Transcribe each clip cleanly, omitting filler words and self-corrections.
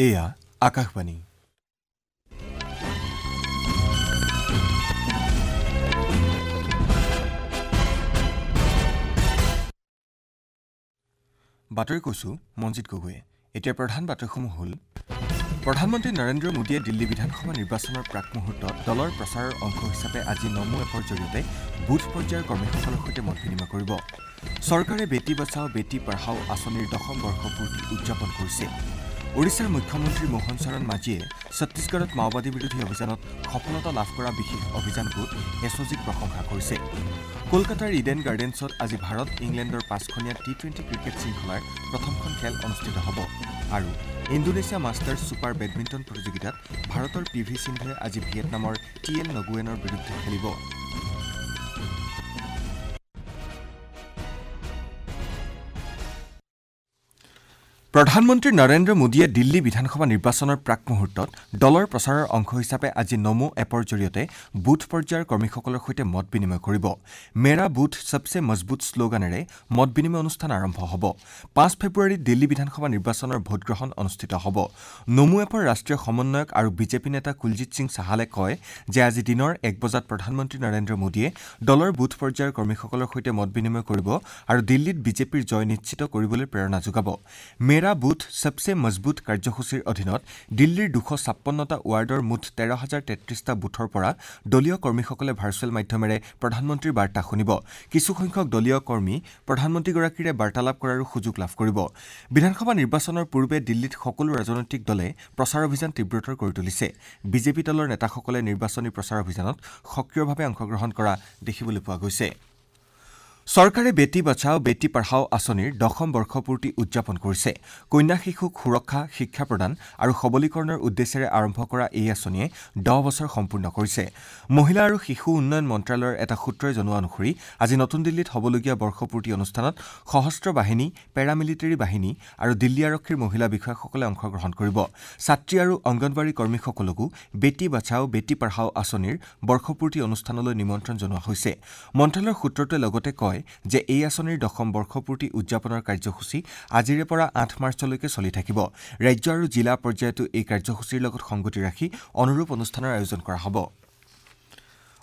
এয়া আকাশবাণী বাতৰি কৈছো মঞ্জিত গগৈয়ে এতিয়া প্ৰধান বাতৰিসমূহ হ'ল প্ৰধানমন্ত্ৰী নৰেন্দ্ৰ মোদীয়ে দিল্লী বিধানসভা নিৰ্বাচনৰ প্ৰাক মুহূৰ্তত দলৰ প্ৰচাৰৰ অংশ হিচাপে আজি নমো এপৰ জৰিয়তে বুথ পৰ্যায়ৰ কৰ্মীসকলৰ সৈতে মত বিনিময় কৰিব চৰকাৰে বেটি বচাও বেটি পঢ়াও আঁচনিৰ 10ম বৰ্ষপূৰ্তি উদযাপন কৰিছে ওড়িশাৰ মুখ্যমন্ত্ৰী মোহন চৰণ মাঝীয়ে ছত্তীশগড়ত মাওবাদী বিৰোধী অভিযানত সফলতা লাভ কৰা বিশেষ অভিযান গোট এছজিক প্ৰশংসা কৰিছে কলকাতাৰ ইডেন গাৰ্ডেন্সত আজি ভাৰত ইংলেণ্ডৰ 5খনীয়া টি20 ক্ৰিকেট শৃংখলাৰ প্ৰথমখন খেল অনুষ্ঠিত হ'ব আৰু ইণ্ডোনেছিয়া মাষ্টাৰ্ছ ছুপাৰ বেডমিণ্টন প্ৰতিযোগিতাত ভাৰতৰ পিভি সিন্ধুৱে আজি ভিয়েটনামৰ টিএল নগুৱেনৰ বিৰুদ্ধে খেলিব প্ৰধানমন্ত্ৰী নৰেন্দ্ৰ মোদীয়ে দিল্লী বিধানসভা নিৰ্বাচনৰ প্ৰাক মুহূৰ্তত দলৰ প্ৰচাৰৰ অংশ হিচাপে আজি নমো এপৰ জৰিয়তে বুথ পৰ্যায়ৰ কৰ্মীসকলৰ সৈতে মত বিনিময় কৰিব মেৰা বুথ সবচে মজবুত শ্লোগানেৰে মত বিনিময় অনুষ্ঠান আৰম্ভ হ'ব 5 ফেব্ৰুৱাৰীত দিল্লী বিধানসভা নিৰ্বাচনৰ ভোটগ্ৰহণ অনুষ্ঠিত হ'ব নমো এপৰ ৰাষ্ট্ৰীয় সমন্বয়ক আৰু বিজেপি নেতা কুলজিৎ সিং চাহালে কয় যে আজি দিনৰ 1 বজাত প্ৰধানমন্ত্ৰী নৰেন্দ্ৰ মোদীয়ে দলৰ বুথ পৰ্যায়ৰ কৰ্মীসকলৰ সৈতে মত বিনিময় কৰিব আৰু দিল্লীত বিজেপিৰ জয় নিশ্চিত কৰিবলৈ প্ৰেৰণা যোগাব মেৰা বুথ সবচে মজবুত কাৰ্যসূচীৰ অধীনত দিল্লীৰ 256টা ৱাৰ্ডৰ মুঠ 13,033টা বুথৰ পৰা দলীয় কৰ্মীসকলে ভাৰ্চুৱেল মাধ্যমেৰে প্ৰধানমন্ত্ৰীৰ বাৰ্তা শুনিব কিছু সংখ্যক দলীয় কৰ্মী প্ৰধানমন্ত্ৰীগৰাকীৰে বাৰ্তালাপ কৰাৰ সুযোগ লাভ কৰিব বিধানসভা নিৰ্বাচনৰ পূৰ্বে দিল্লীত সকলো ৰাজনৈতিক দলে প্ৰচাৰ অভিযান তীব্ৰতৰ কৰি তুলিছে বিজেপি দলৰ নেতাসকলে নিৰ্বাচনী প্ৰচাৰ অভিযানত সক্ৰিয়ভাৱে অংশগ্ৰহণ কৰা দেখিবলৈ পোৱা গৈছে চৰকাৰে বেটি বচাও বেটি পঢ়াও আঁচনিৰ 10ম বৰ্ষপূৰ্তি উদযাপন কৰিছে কন্যা শিশুক সুৰক্ষা শিক্ষা প্ৰদান আৰু সবলীকৰণৰ উদ্দেশ্যেৰে আৰম্ভ কৰা এই আঁচনিয়ে 10 বছৰ সম্পূৰ্ণ কৰিছে মহিলা আৰু শিশু উন্নয়ন মন্ত্ৰালয়ৰ এটা সূত্ৰই জনোৱা অনুসৰি আজি নতুন দিল্লীত হ'বলগীয়া বৰ্ষপূৰ্তি অনুষ্ঠানত সশস্ত্ৰ বাহিনী পেৰামিলিটাৰী বাহিনী আৰু দিল্লী আৰক্ষীৰ মহিলা বিষয়াসকলে অংশগ্ৰহণ কৰিব ছাত্ৰী আৰু অংগনবাড়ী কৰ্মীসকলকো বেটি বচাও বেটি পঢ়াও আঁচনিৰ বৰ্ষপূৰ্তি অনুষ্ঠানলৈ নিমন্ত্ৰণ জনোৱা হৈছে মন্ত্ৰালয়ৰ সূত্ৰটোৱে লগতে কয় যে এই আঁচনিৰ 10ম বৰ্ষপূৰ্তি উদযাপনৰ কাৰ্যসূচী আজিৰে পৰা 8 মাৰ্চলৈকে চলি থাকিব ৰাজ্য আৰু জিলা পৰ্যায়তো এই কাৰ্যসূচীৰ লগত সংগতি ৰাখি অনুৰূপ অনুষ্ঠানৰ আয়োজন কৰা হ'ব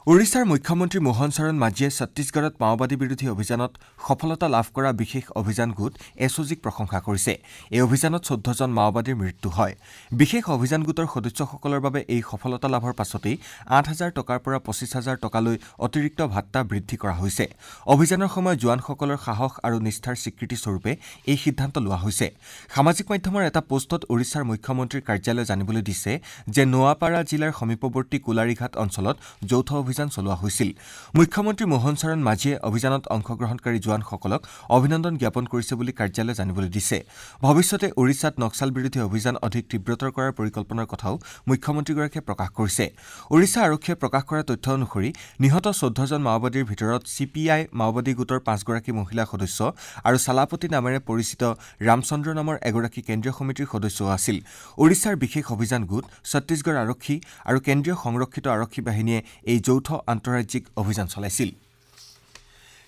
ওড়িশাৰ মুখ্যমন্ত্ৰী মোহন চৰণ মাঝীয়ে ছত্তীশগড়ত মাওবাদী বিৰোধী অভিযানত সফলতা লাভ কৰা বিশেষ অভিযান গোট এছজিক প্ৰশংসা কৰিছে এই অভিযানত 14জন মাওবাদীৰ মৃত্যু হয় বিশেষ অভিযান গোটৰ সদস্যসকলৰ বাবে এই সফলতা লাভৰ পাছতেই 8,000 টকাৰ পৰা 25,000 টকালৈ অতিৰিক্ত ভাত্তা বৃদ্ধি কৰা হৈছে অভিযানৰ সময়ত জোৱানসকলৰ সাহস আৰু নিষ্ঠাৰ স্বীকৃতি স্বৰূপে এই সিদ্ধান্ত লোৱা হৈছে সামাজিক মাধ্যমৰ এটা পোষ্টত ওড়িশাৰ মুখ্যমন্ত্ৰীৰ কাৰ্যালয়ে জানিবলৈ দিছে যে নোৱাপাৰা জিলাৰ সমীপৱৰ্তী কুলাৰীঘাট অঞ্চলত যৌথ অভিযান চলোৱা হৈছিল মুখ্যমন্ত্ৰী মোহন চৰণ মাঝীয়ে অভিযানত অংশগ্ৰহণকাৰী জোৱানসকলক অভিনন্দন জ্ঞাপন কৰিছে বুলি কাৰ্যালয়ে জানিবলৈ দিছে ভৱিষ্যতে ওড়িশাত নক্সাল বিৰোধী অভিযান অধিক তীব্ৰতৰ কৰাৰ পৰিকল্পনাৰ কথাও মুখ্যমন্ত্ৰীগৰাকীয়ে প্ৰকাশ কৰিছে ওড়িশা আৰক্ষীয়ে প্ৰকাশ কৰা তথ্য অনুসৰি নিহত 14জন মাওবাদীৰ ভিতৰত চিপিআই মাওবাদী গোটৰ 5গৰাকী মহিলা সদস্য আৰু চালাপতি নামেৰে পৰিচিত ৰামচন্দ্ৰ নামৰ এগৰাকী কেন্দ্ৰীয় সমিতিৰ সদস্যও আছিল ওড়িশাৰ বিশেষ অভিযান গোট ছত্তীশগড় আৰক্ষী আৰু কেন্দ্ৰীয় সংৰক্ষিত আৰক্ষী বাহিনীয়ে এই যৌথ আন্তঃৰাজ্যিক অভিযান চলাইছিল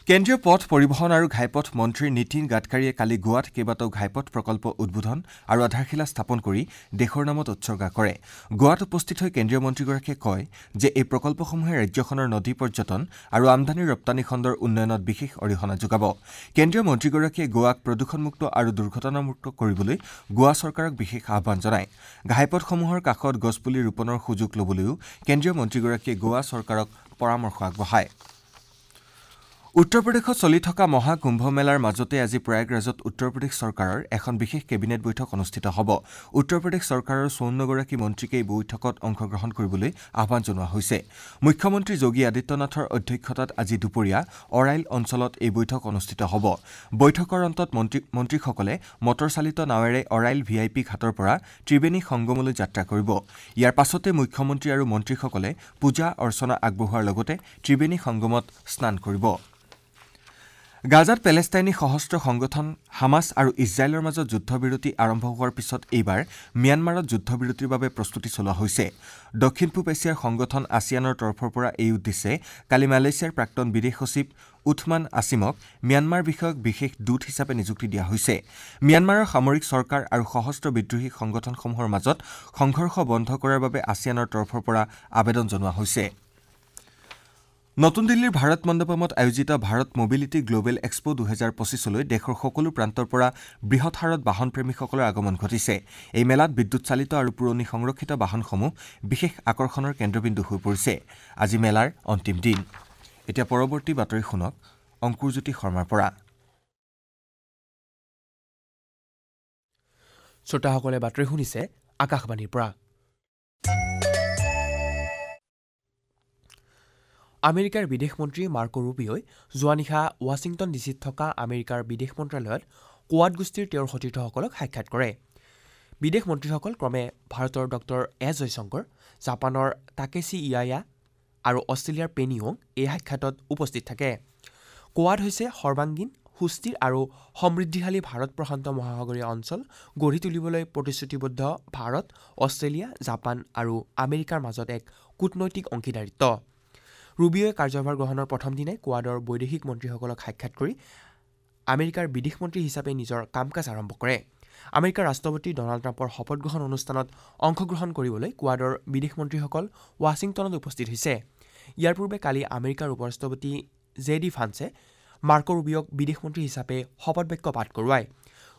কেন্দ্ৰীয় পথ পৰিবহণ আৰু ঘাইপথ মন্ত্ৰী নীতিন গাডকাৰীয়ে কালি গোৱাত কেইবাটাও ঘাইপথ প্ৰকল্প উদ্বোধন আৰু আধাৰশিলা স্থাপন কৰি দেশৰ নামত উৎসৰ্গা কৰে গোৱাত উপস্থিত হৈ কেন্দ্ৰীয় মন্ত্ৰীগৰাকীয়ে কয় যে এই প্ৰকল্পসমূহে ৰাজ্যখনৰ নদী পৰ্যটন আৰু আমদানি ৰপ্তানি খণ্ডৰ উন্নয়নত বিশেষ অৰিহণা যোগাব কেন্দ্ৰীয় মন্ত্ৰীগৰাকীয়ে গোৱাক প্ৰদূষণমুক্ত আৰু দুৰ্ঘটনামুক্ত কৰিবলৈ গোৱা চৰকাৰক বিশেষ আহ্বান জনায় ঘাইপথসমূহৰ কাষত গছপুলি ৰোপণৰ সুযোগ ল'বলৈও কেন্দ্ৰীয় মন্ত্ৰীগৰাকীয়ে গোৱা চৰকাৰক পৰামৰ্শ আগবঢ়ায় উত্তৰ প্ৰদেশত চলি থকা মহাকুম্ভ মেলাৰ মাজতে আজি প্ৰয়াগৰাজত উত্তৰ প্ৰদেশ চৰকাৰৰ এখন বিশেষ কেবিনেট বৈঠক অনুষ্ঠিত হ'ব উত্তৰ প্ৰদেশ চৰকাৰৰ 54গৰাকী মন্ত্ৰীকে এই বৈঠকত অংশগ্ৰহণ কৰিবলৈ আহ্বান জনোৱা হৈছে মুখ্যমন্ত্ৰী যোগী আদিত্যনাথৰ অধ্যক্ষতাত আজি দুপৰীয়া অৰাইল অঞ্চলত এই বৈঠক অনুষ্ঠিত হ'ব বৈঠকৰ অন্তত মন্ত্ৰীসকলে মটৰচালিত নাৱেৰে অৰাইল ভিআইপি ঘাটৰ পৰা ত্ৰিবেণী সংগমলৈ যাত্ৰা কৰিব ইয়াৰ পাছতে মুখ্যমন্ত্ৰী আৰু মন্ত্ৰীসকলে পূজা অৰ্চনা আগবঢ়োৱাৰ লগতে ত্ৰিবেণী সংগমত স্নান কৰিব গাজাত পেলেষ্টাইনী সশস্ত্ৰ সংগঠন হামাছ আৰু ইজৰাইলৰ মাজত যুদ্ধবিৰতি আৰম্ভ হোৱাৰ পিছত এইবাৰ ম্যানমাৰত যুদ্ধবিৰতিৰ বাবে প্ৰস্তুতি চলোৱা হৈছে। দক্ষিণ পূব এছিয়াৰ সংগঠন আছিয়ানৰ তৰফৰ পৰা এই উদ্দেশ্যে কালি মালয়েছিয়াৰ প্ৰাক্তন বিদেশ সচিব উথমান আসিমক ম্যানমাৰ বিষয়ক বিশেষ দূত হিচাপে নিযুক্তি দিয়া হৈছে। ম্যানমাৰৰ সামৰিক চৰকাৰ আৰু সশস্ত্ৰ বিদ্ৰোহী সংগঠনসমূহৰ মাজত সংঘৰ্ষ বন্ধ কৰাৰ বাবে আছিয়ানৰ তৰফৰ পৰা আবেদন জনোৱা হৈছে। নতুন দিল্লীৰ ভাৰত মণ্ডপমত আয়োজিত ভাৰত মবিলিটি গ্লোবেল এক্সপো 2025লৈ দেশৰ সকলো প্ৰান্তৰ পৰা বৃহৎ হাৰত বাহন প্ৰেমীসকলৰ আগমন ঘটিছে। এই মেলাত বিদ্যুৎ চালিত আৰু পুৰণি সংৰক্ষিত বাহনসমূহ বিশেষ আকৰ্ষণৰ কেন্দ্ৰবিন্দু হৈ পৰিছে। আজি মেলাৰ অন্তিম দিন। এতিয়া পৰৱৰ্তী বাতৰি শুনক অংকুৰজ্যোতি শৰ্মাৰ পৰা। শ্ৰোতাসকলে বাতৰি শুনিছে আকাশবাণীৰ পৰা। আমেৰিকাৰ বিদেশ মন্ত্ৰী মাৰ্কো ৰুবিঅই যোৱা নিশা ৱাশ্বিংটন ডিচিত থকা আমেৰিকাৰ বিদেশ মন্ত্ৰালয়ত কোৱাড গোষ্ঠীৰ তেওঁৰ সতীৰ্থসকলক সাক্ষাৎ কৰে। বিদেশ মন্ত্ৰীসকল ক্ৰমে ভাৰতৰ ডক্টৰ এছ জয়শংকৰ, জাপানৰ তাকেছি ইয়ায়া আৰু অষ্ট্ৰেলিয়াৰ পেনী ৱং এই সাক্ষাতত উপস্থিত থাকে। কোৱাড হৈছে সৰ্বাংগীন সুস্থিৰ আৰু সমৃদ্ধিশালী ভাৰত প্ৰশান্ত মহাসাগৰীয় অঞ্চল গঢ়ি তুলিবলৈ প্ৰতিশ্ৰুতিবদ্ধ ভাৰত, অষ্ট্ৰেলিয়া, জাপান আৰু আমেৰিকাৰ মাজত এক কূটনৈতিক অংশীদাৰিত্ব। ৰুবিঅই কাৰ্যভাৰ গ্ৰহণৰ প্ৰথম দিনাই কোৱাডৰ বৈদেশিক মন্ত্ৰীসকলক সাক্ষাৎ কৰি আমেৰিকাৰ বিদেশ মন্ত্ৰী হিচাপে নিজৰ কাম কাজ আৰম্ভ কৰে। আমেৰিকাৰ ৰাষ্ট্ৰপতি ডনাল্ড ট্ৰাম্পৰ শপত গ্ৰহণ অনুষ্ঠানত অংশগ্ৰহণ কৰিবলৈ কোৱাডৰ বিদেশ মন্ত্ৰীসকল ৱাশ্বিংটনত উপস্থিত হৈছে। ইয়াৰ পূৰ্বে কালি আমেৰিকাৰ উপ ৰাষ্ট্ৰপতি জে.ডি. ভান্সে মাৰ্কো ৰুবিঅক বিদেশ মন্ত্ৰী হিচাপে শপত বাক্য পাঠ কৰোৱায়।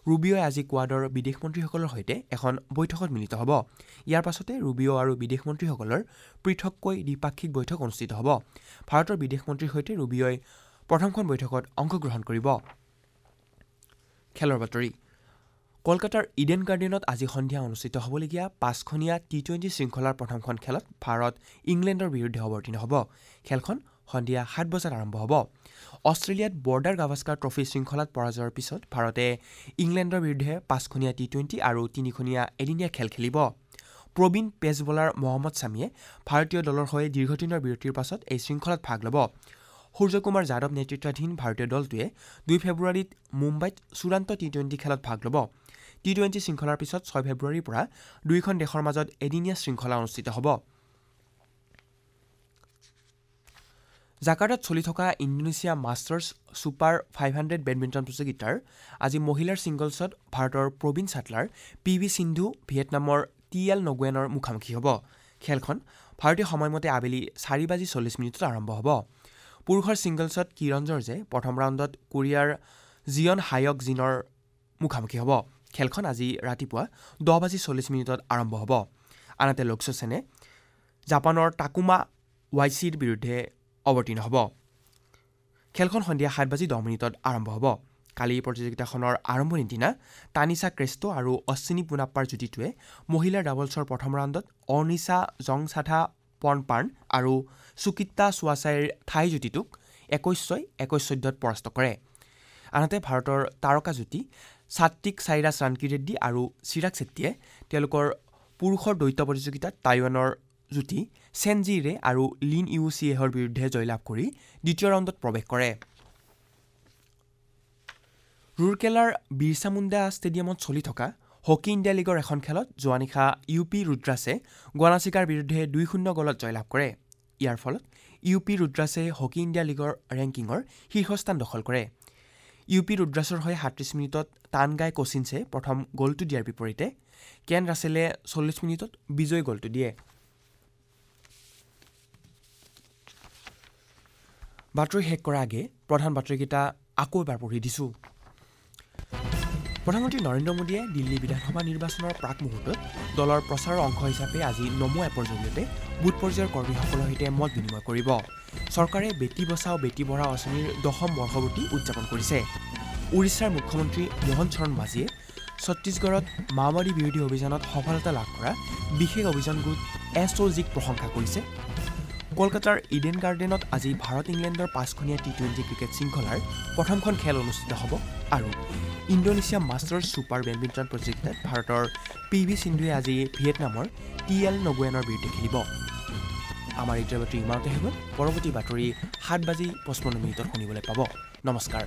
ৰুবিঅই আজি কোৱাডৰ বিদেশ মন্ত্ৰীসকলৰ সৈতে এখন বৈঠকত মিলিত হ'ব। ইয়াৰ পাছতে ৰুবিঅ আৰু বিদেশ মন্ত্ৰীসকলৰ পৃথককৈ দ্বিপাক্ষিক বৈঠক অনুষ্ঠিত হ'ব। ভাৰতৰ বিদেশ মন্ত্ৰীৰ সৈতে ৰুবিঅই প্ৰথমখন বৈঠকত অংশগ্ৰহণ কৰিব। খেলৰ বাতৰি। কলকাতাৰ ইডেন গাৰ্ডেনত আজি সন্ধিয়া অনুষ্ঠিত হ'বলগীয়া 5খনীয়া টি-20 শৃংখলাৰ প্ৰথমখন খেলত ভাৰত ইংলেণ্ডৰ বিৰুদ্ধে অৱতীৰ্ণ হ'ব। খেলখন সন্ধিয়া 7 বজাত আৰম্ভ হ'ব। অষ্ট্ৰেলিয়াত বৰ্ডাৰ গাভাস্কাৰ ট্ৰফী শৃংখলাত পৰাজয়ৰ পিছত ভাৰতে ইংলেণ্ডৰ বিৰুদ্ধে 5খনীয়া টি-20 আৰু 3খনীয়া এদিনীয়া খেল খেলিব। প্ৰবীণ পেচ বলাৰ মহম্মদ ছামীয়ে ভাৰতীয় দলৰ হৈ দীৰ্ঘদিনৰ বিৰতিৰ পাছত এই শৃংখলাত ভাগ ল'ব। সূৰ্যকুমাৰ যাদৱ নেতৃত্বাধীন ভাৰতীয় দলটোৱে 2 ফেব্ৰুৱাৰীত মুম্বাইত চূড়ান্ত টি-20 খেলত ভাগ ল'ব। টি-20 শৃংখলাৰ পিছত 6 ফেব্ৰুৱাৰীৰ পৰা দুয়োখন দেশৰ মাজত এদিনীয়া শৃংখলা অনুষ্ঠিত হ'ব। জাকাৰ্টাত চলি থকা ইণ্ডোনেছিয়া মাষ্টাৰ্ছ ছুপাৰ 500 বেডমিণ্টন প্ৰতিযোগিতাৰ আজি মহিলাৰ ছিংগলছত ভাৰতৰ প্ৰবীণ ছাটলাৰ পি.ভি. সিন্ধু ভিয়েটনামৰ টি.এল. নগুয়েনৰ মুখামুখি হ'ব। খেলখন ভাৰতীয় সময়মতে আবেলি 4:40 আৰম্ভ হ'ব। পুৰুষৰ ছিংগলছত কিৰণ জৰ্জে প্ৰথম ৰাউণ্ডত কোৰিয়াৰ জিয়ন হায়ক জিনৰ মুখামুখি হ'ব। খেলখন আজি ৰাতিপুৱা 10:40 আৰম্ভ হ'ব। আনহাতে লক্ষ্য সেনে জাপানৰ টাকুমা ৱাইচিৰ বিৰুদ্ধে অৱতীৰ্ণ হ'ব। খেলখন সন্ধিয়া 7:10 আৰম্ভ হ'ব। কালি প্ৰতিযোগিতাখনৰ আৰম্ভণিৰ দিনা তানিছা ক্ৰেষ্টো আৰু অশ্বিনী পোনাপ্পাৰ যুটিটোৱে মহিলাৰ ডাবলছৰ প্ৰথম ৰাউণ্ডত অৰ্নিছা জংছাথা পনপাৰ্ণ আৰু সুকিত্তা চুৱাচাইৰ থাই যুটিটোক 21-6, 21-14 পৰাস্ত কৰে। আনহাতে ভাৰতৰ তাৰকা যুটি সাত্বিক সাইৰাজ ৰাণকীৰেড্ডী আৰু চিৰাগ ছেট্টীয়ে তেওঁলোকৰ পুৰুষৰ দ্বৈত প্ৰতিযোগিতাত টাইৱানৰ যুটি চেন জি ৰে আৰু লিন ইউ চিয়েহৰ বিৰুদ্ধে জয়লাভ কৰি দ্বিতীয় ৰাউণ্ডত প্ৰৱেশ কৰে। ৰুৰকেলাৰ বিৰছা মুণ্ডা ষ্টেডিয়ামত চলি থকা হকী ইণ্ডিয়া লীগৰ এখন খেলত যোৱা নিশা ইউ পি ৰুদ্ৰাছে গুৱানাচিকাৰ বিৰুদ্ধে 2-0 গলত জয়লাভ কৰে। ইয়াৰ ফলত ইউ পি ৰুদ্ৰাছে হকী ইণ্ডিয়া লীগৰ ৰেংকিঙৰ শীৰ্ষস্থান দখল কৰে। ইউ পি ৰুদ্ৰাছৰ হৈ 37 মিনিটত টানগাই কোচিনছে প্ৰথম গ'লটো দিয়াৰ বিপৰীতে কেন ৰাছেলে 40 মিনিটত বিজয়ী গ'লটো দিয়ে। বাতৰি শেষ কৰাৰ আগে প্ৰধান বাতৰিকেইটা আকৌ এবাৰ পঢ়ি দিছোঁ। প্ৰধানমন্ত্ৰী নৰেন্দ্ৰ মোদীয়ে দিল্লী বিধানসভা নিৰ্বাচনৰ প্ৰাক মুহূৰ্তত দলৰ প্ৰচাৰৰ অংশ হিচাপে আজি নমো এপৰ জৰিয়তে বুথ পৰ্যায়ৰ কৰ্মীসকলৰ সৈতে মত বিনিময় কৰিব। চৰকাৰে বেটী বচাও বেটী পঢ়াও আঁচনিৰ 10ম বৰ্ষপূৰ্তি উদযাপন কৰিছে। উৰিষ্যাৰ মুখ্যমন্ত্ৰী মোহন চৰণ মাঝীয়ে ছত্তীশগড়ত মাওবাদী বিৰোধী অভিযানত সফলতা লাভ কৰা বিশেষ অভিযান গোট SOGক প্ৰশংসা কৰিছে। কলকাতাৰ ইডেন গাৰ্ডেনত আজি ভাৰত ইংলেণ্ডৰ 5খনীয়া টি-20 ক্ৰিকেট শৃংখলাৰ প্ৰথমখন খেল অনুষ্ঠিত হ'ব আৰু ইণ্ডোনেছিয়া মাষ্টাৰ্ছ ছুপাৰ বেডমিণ্টন প্ৰতিযোগিতাত ভাৰতৰ পি.ভি. সিন্ধুৱে আজি ভিয়েটনামৰ টি.এল. নগুয়েনৰ বিৰুদ্ধে খেলিব। আমাৰ এতিয়া বাতৰি ইমানতে হ'ব। পৰৱৰ্তী বাতৰি 7:55 শুনিবলৈ পাব। নমস্কাৰ।